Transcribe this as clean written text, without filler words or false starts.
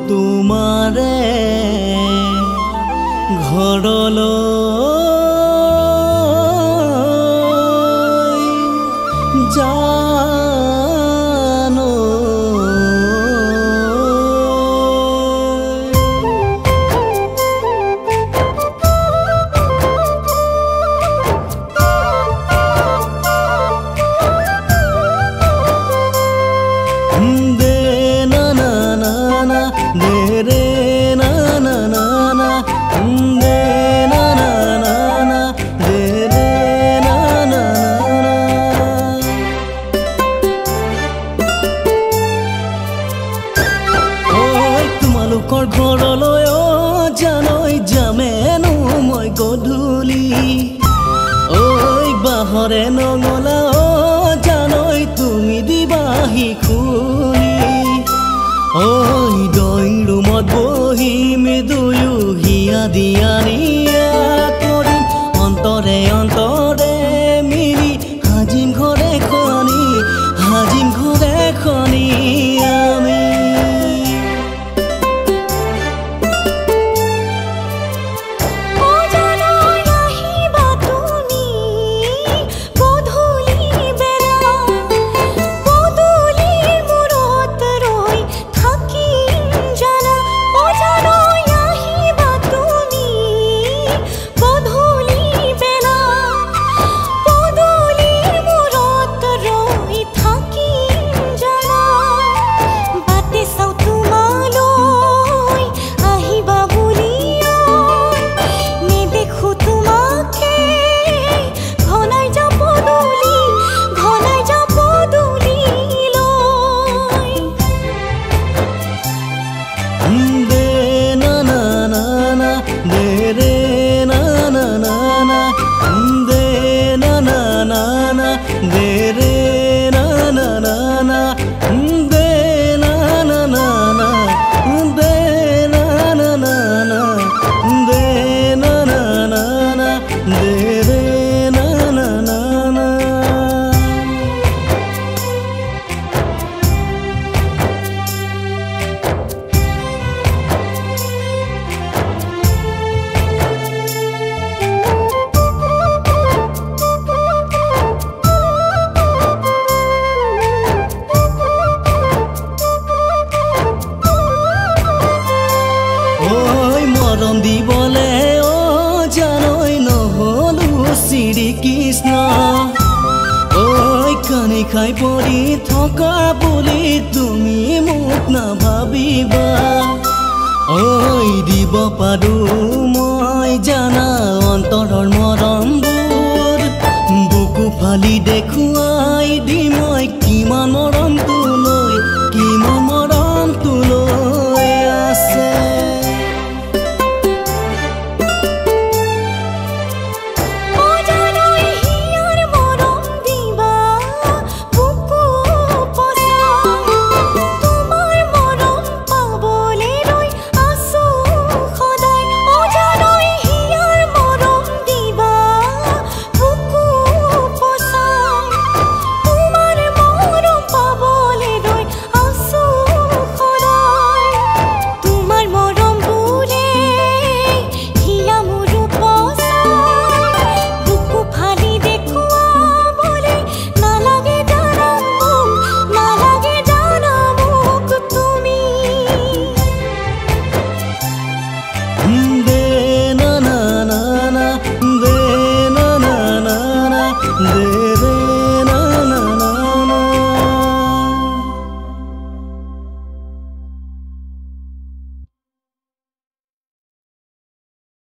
তোমাৰে ঘৰলৈ জানো দে না না না না দে রে না না না না দে না না না না দে রে না না না ওই তোমালোকৰ ঘৰলৈ জানৈ যামেনো মই গধূলি ওই বাহৰে নঙলা জানৈ তুমি দিবাহি খুলি ওই ড্ৰয়িং ৰুমত বহি মৃদুয়ো হিয়া দিয়া নিয়া কৰিম অন্তৰে অন্তৰে মিলি হাজিম ঘৰে খনি আমি মৰম দিবলে জানৈ নহলো শ্ৰীকৃষ্ণ ঐ কানি খাই পৰি থকা বুলি তুমি মোক নাভাবিবা ঐ দিব পাৰো মই জানা অন্তৰৰ মৰমবোৰ বুকু ফালি দেখুৱা